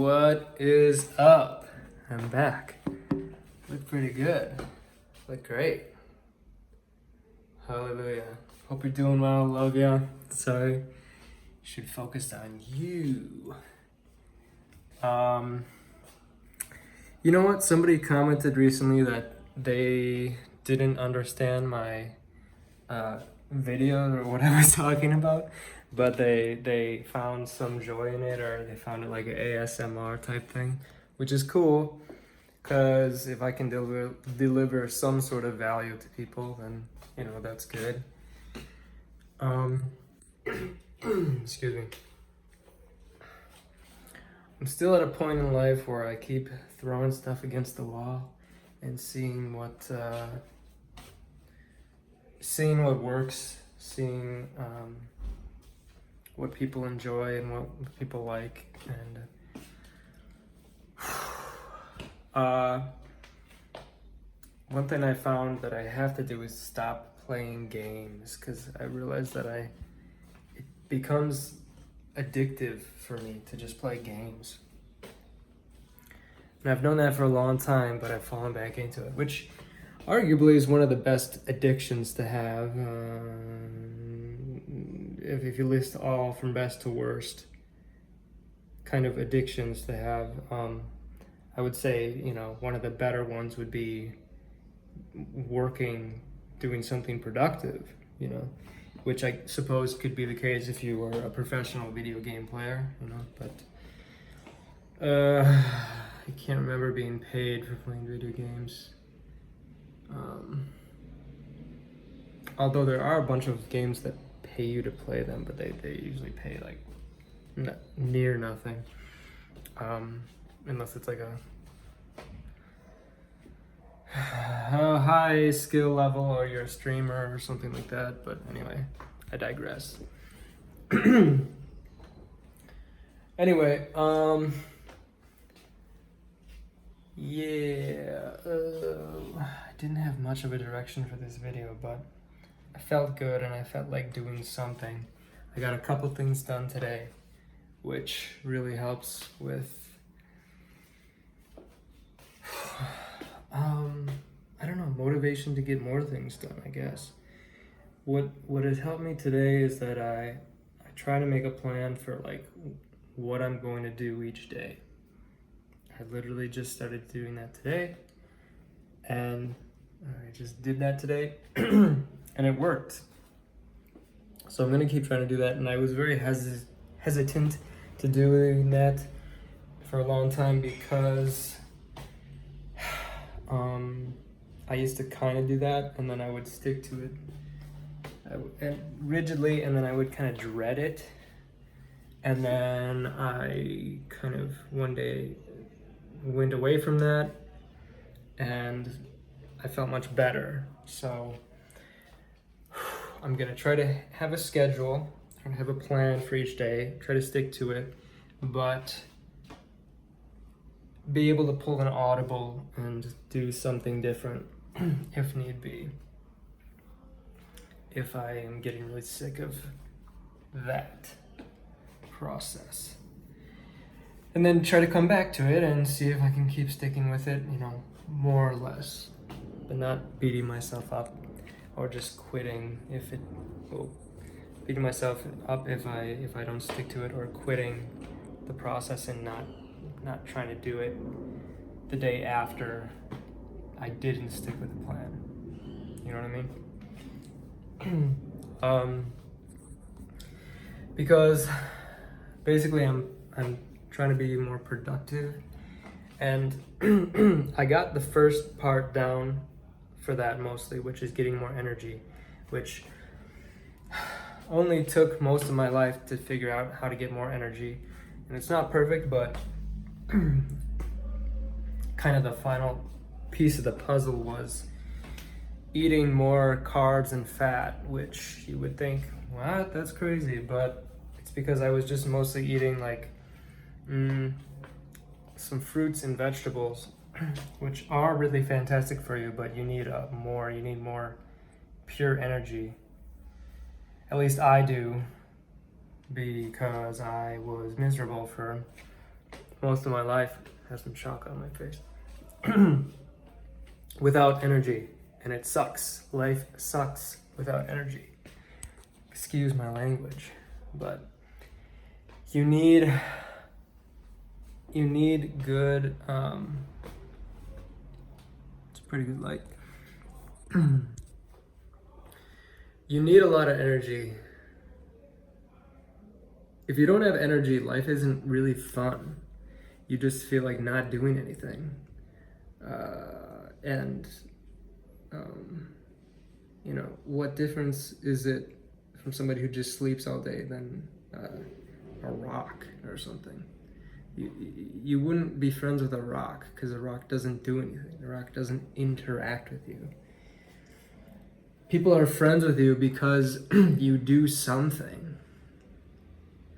What is up? I'm back. Look pretty good. Look great. Hallelujah. Hope you're doing well. Love ya. Sorry. Should focus on you. You know what? Somebody commented recently that they didn't understand my video or what I was talking about, but they found some joy in it, or they found it like an ASMR type thing, which is cool, because if I can deliver some sort of value to people, then that's good. Excuse me. I'm still at a point in life where I keep throwing stuff against the wall and seeing what works, seeing what people enjoy and what people like, and one thing I found that I have to do is stop playing games, because I realize that it becomes addictive for me to just play games. And I've known that for a long time, but I've fallen back into it, which arguably is one of the best addictions to have. If you list all from best to worst kind of addictions to have, I would say, one of the better ones would be working, doing something productive, which I suppose could be the case if you were a professional video game player, but I can't remember being paid for playing video games. Although there are a bunch of games that pay you to play them, but they usually pay like near nothing, unless it's like a high skill level, or you're a streamer or something like that. But anyway, I digress. Anyway, yeah, I didn't have much of a direction for this video, but I felt good and I felt like doing something. I got a couple things done today, which really helps with I don't know, motivation to get more things done, I guess. What has helped me today is that I try to make a plan for like what I'm going to do each day. I literally just started doing that today, and I just did that today and it worked. So I'm gonna keep trying to do that, and I was very hesitant to doing that for a long time, because I used to kind of do that, and then I would stick to it rigidly, and then I would kind of dread it, and then I kind of one day went away from that, and I felt much better. So I'm gonna try to have a schedule and have a plan for each day, try to stick to it, but be able to pull an audible and do something different if need be, if I am getting really sick of that process. And then try to come back to it and see if I can keep sticking with it, more or less, but not beating myself up, or just quitting beating myself up if I don't stick to it, or quitting the process and not trying to do it the day after I didn't stick with the plan. You know what I mean? Because basically I'm trying to be more productive, and I got the first part down for that mostly, which is getting more energy, which only took most of my life to figure out how to get more energy. And it's not perfect, but kind of the final piece of the puzzle was eating more carbs and fat, which you would think, what, that's crazy, but it's because I was just mostly eating like some fruits and vegetables, which are really fantastic for you, but you need more pure energy. At least I do, because I was miserable for most of my life has been shock on my face. Without energy, and it sucks. Life sucks without energy. Excuse my language, but you need good. It's a pretty good light. You need a lot of energy. If you don't have energy, life isn't really fun. You just feel like not doing anything. And you know, what difference is it from somebody who just sleeps all day than a rock or something? You wouldn't be friends with a rock because a rock doesn't do anything. A rock doesn't interact with you. People are friends with you because you do something,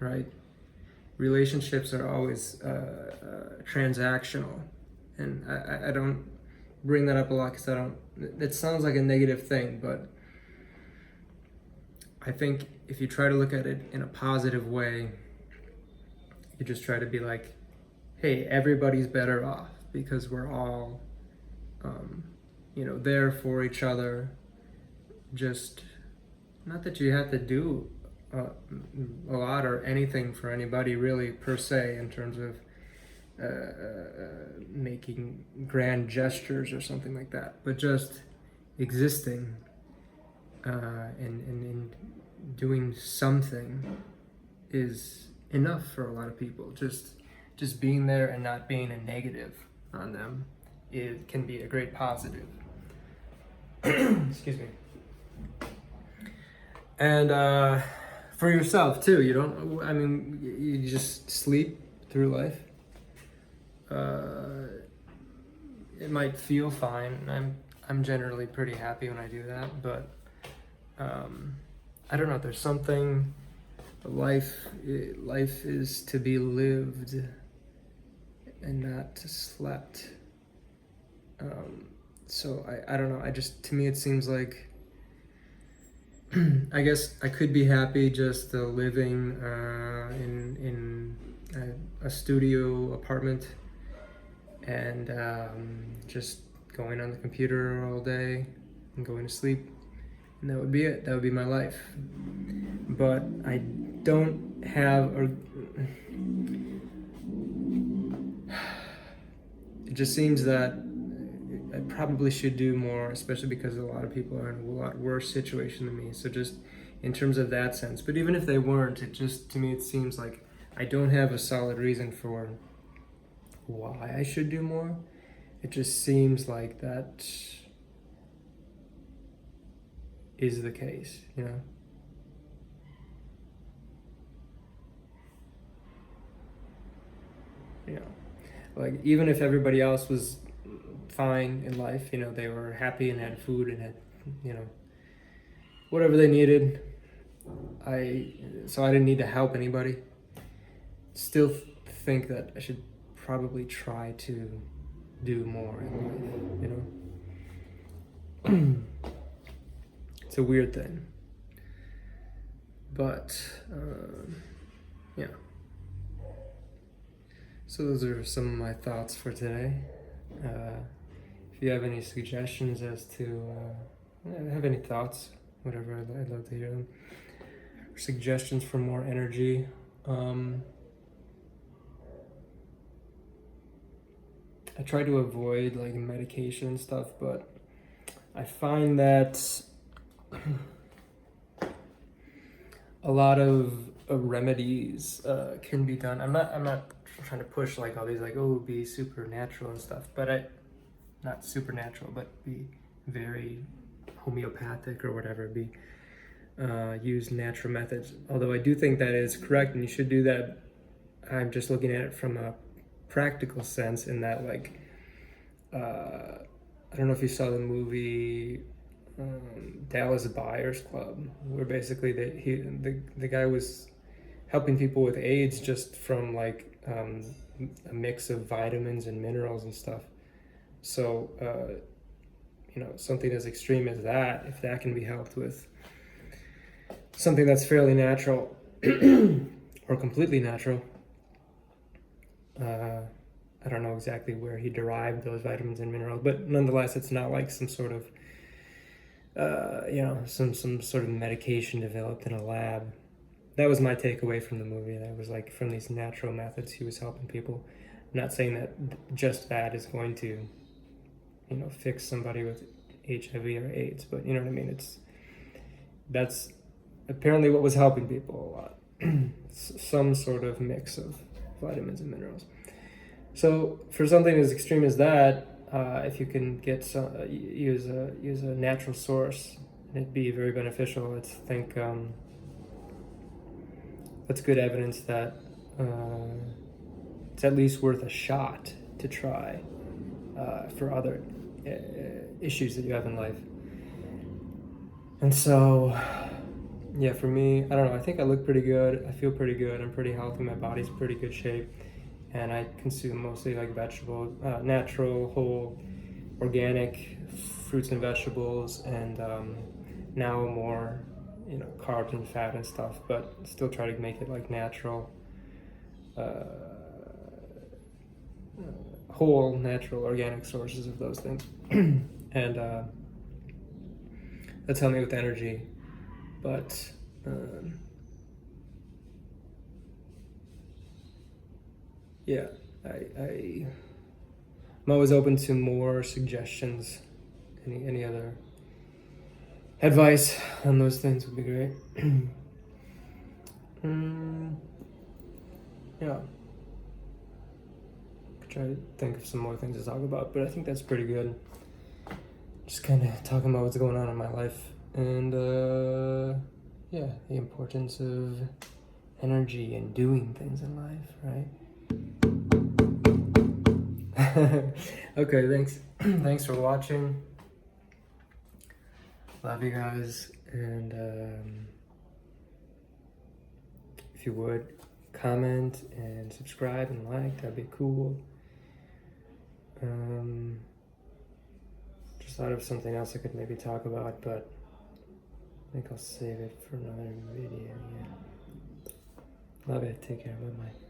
right? Relationships are always transactional, and I don't bring that up a lot because it sounds like a negative thing, but I think if you try to look at it in a positive way, you just try to be like, hey, everybody's better off because we're all, there for each other. Just, not that you have to do a lot or anything for anybody really per se in terms of making grand gestures or something like that, but just existing and doing something is enough for a lot of people. Just being there and not being a negative on them, it can be a great positive. Excuse me. And for yourself too, you just sleep through life. It might feel fine. I'm generally pretty happy when I do that, but I don't know. There's something. Life is to be lived and not to slept. So I don't know. To me it seems like I guess I could be happy just living in a studio apartment and just going on the computer all day and going to sleep, and that would be it. That would be my life. But I don't have it just seems that I probably should do more, especially because a lot of people are in a lot worse situation than me. So just in terms of that sense. But even if they weren't, to me it seems like I don't have a solid reason for why I should do more. It just seems like that is the case, you know? Like even if everybody else was fine in life, they were happy and had food and had, whatever they needed. So I didn't need to help anybody. Still think that I should probably try to do more in life, It's a weird thing. But, yeah. So those are some of my thoughts for today. If you have any suggestions as to, have any thoughts, whatever, I'd love to hear them. Or suggestions for more energy. I try to avoid like medication and stuff, but I find that a lot of remedies can be done. I'm not trying to push like all these like, oh, be supernatural and stuff, but not supernatural, but be very homeopathic or whatever, use natural methods. Although I do think that is correct and you should do that. I'm just looking at it from a practical sense in that, like, I don't know if you saw the movie Dallas Buyers Club, where basically the guy was helping people with AIDS just from like a mix of vitamins and minerals and stuff. So something as extreme as that, if that can be helped with something that's fairly natural or completely natural, I don't know exactly where he derived those vitamins and minerals, but nonetheless, it's not like some sort of some sort of medication developed in a lab. That was my takeaway from the movie. That was like from these natural methods he was helping people. I'm not saying that just that is going to, fix somebody with HIV or AIDS, but you know what I mean. That's apparently what was helping people a lot. Some sort of mix of vitamins and minerals. So for something as extreme as that, if you can get use a natural source, it'd be very beneficial. I think that's good evidence that it's at least worth a shot to try for other issues that you have in life. And so, yeah, for me, I don't know. I think I look pretty good. I feel pretty good. I'm pretty healthy. My body's pretty good shape. And I consume mostly like vegetable, natural, whole, organic fruits and vegetables, and now more, carbs and fat and stuff, but still try to make it like natural, whole, natural, organic sources of those things. And that's helped me with energy. But yeah, I'm always open to more suggestions. Any other advice on those things would be great. Yeah. Could try to think of some more things to talk about, but I think that's pretty good. Just kind of talking about what's going on in my life, and yeah, the importance of energy and doing things in life, right? Okay, thanks. Thanks for watching. Love you guys, and if you would comment and subscribe and like, that'd be cool. Just thought of something else I could maybe talk about, but I think I'll save it for another video. Yeah. Love it. Take care. Bye bye.